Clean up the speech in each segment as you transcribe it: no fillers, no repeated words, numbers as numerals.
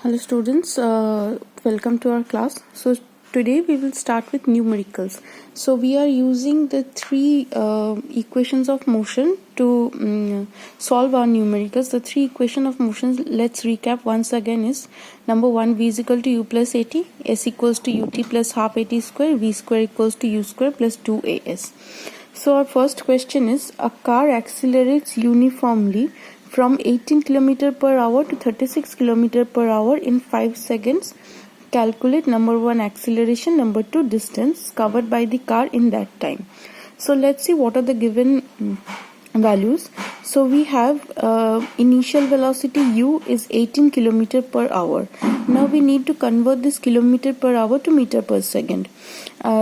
Hello students, welcome to our class. So today we will start with numericals. So we are using the three equations of motion to solve our numericals. The three equation of motions, let's recap once again, is number 1, v is equal to u plus at, s equals to ut plus half at square, v square equals to u square plus 2as. So our first question is, a car accelerates uniformly from 18 km per hour to 36 km per hour in 5 seconds. Calculate number 1 acceleration, number 2 distance covered by the car in that time. So let's see what are the given values. So we have initial velocity u is 18 km per hour. Now we need to convert this kilometer per hour to meter per second.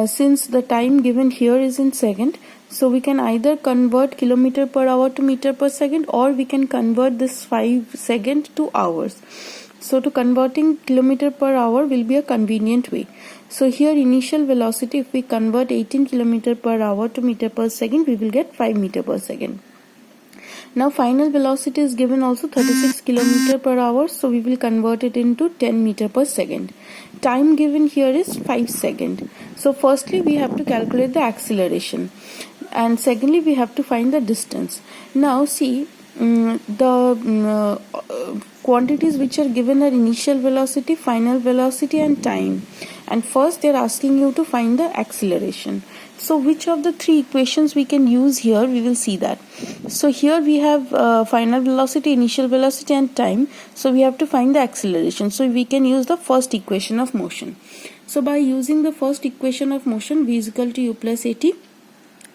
Since the time given here is in second, so we can either convert kilometer per hour to meter per second, or we can convert this 5 seconds to hours. So to converting kilometer per hour will be a convenient way. So here initial velocity, if we convert 18 kilometer per hour to meter per second, we will get 5 meter per second. Now final velocity is given also 36 km per hour, so we will convert it into 10 meter per second. Time given here is 5 seconds. So firstly we have to calculate the acceleration, and secondly we have to find the distance. Now see, the quantities which are given are initial velocity, final velocity and time, and first they are asking you to find the acceleration. So which of the three equations we can use here, we will see that. So here we have final velocity, initial velocity and time, so we have to find the acceleration. So we can use the first equation of motion. So by using the first equation of motion, v is equal to u plus at,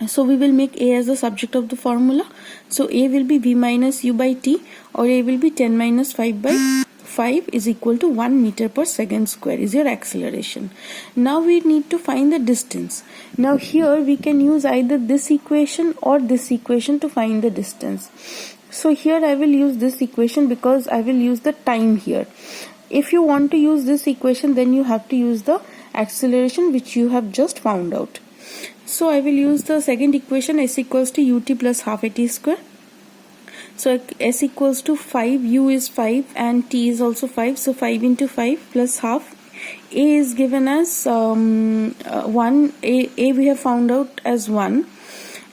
so we will make a as the subject of the formula. So a will be v minus u by t, or a will be 10 minus 5 by 5 is equal to 1 meter per second square is your acceleration. Now we need to find the distance. Now here we can use either this equation or this equation to find the distance. So here I will use this equation because I will use the time here. If you want to use this equation, then you have to use the acceleration which you have just found out. So I will use the second equation, s equals to ut plus half at square. So s equals to 5, u is 5 and t is also 5. So 5 into 5 plus half. A is given as 1. A we have found out as 1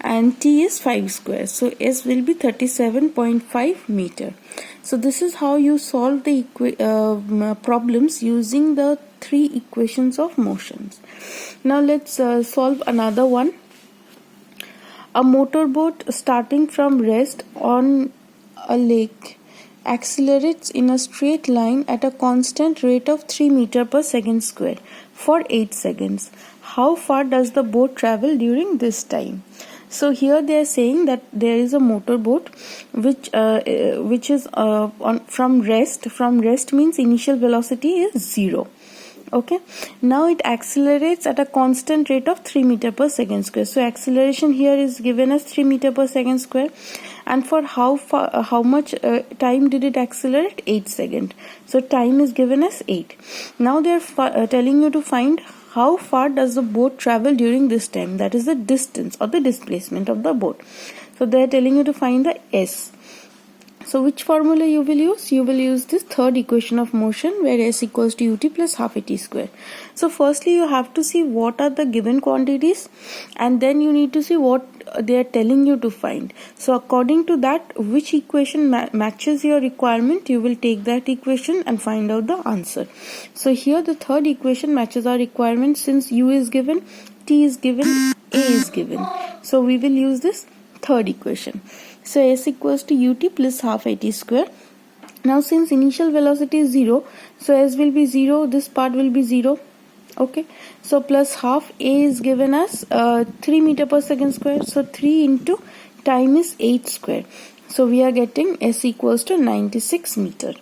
and t is 5 square. So s will be 37.5 meter. So this is how you solve the problems using the three equations of motions. Now let's solve another one. A motorboat starting from rest on a lake accelerates in a straight line at a constant rate of 3 meter per second square for 8 seconds. How far does the boat travel during this time? So here they are saying that there is a motorboat which is from rest. From rest means initial velocity is 0. Okay, now it accelerates at a constant rate of 3 meter per second square. So acceleration here is given as 3 meter per second square, and for how much time did it accelerate? 8 seconds. So time is given as 8. Now they are telling you to find how far does the boat travel during this time, that is the distance or the displacement of the boat. So they are telling you to find the s. So which formula you will use? You will use this third equation of motion, where s equals to ut plus half at square. So firstly you have to see what are the given quantities, and then you need to see what they are telling you to find. So according to that, which equation matches your requirement, you will take that equation and find out the answer. So here the third equation matches our requirement. Since u is given, t is given, a is given, so we will use this third equation. So s equals to ut plus half at square. Now since initial velocity is 0, so s will be 0, this part will be 0. Okay, so plus half, a is given as 3 meter per second square. So 3 into time is 8 square. So we are getting s equals to 96 meter.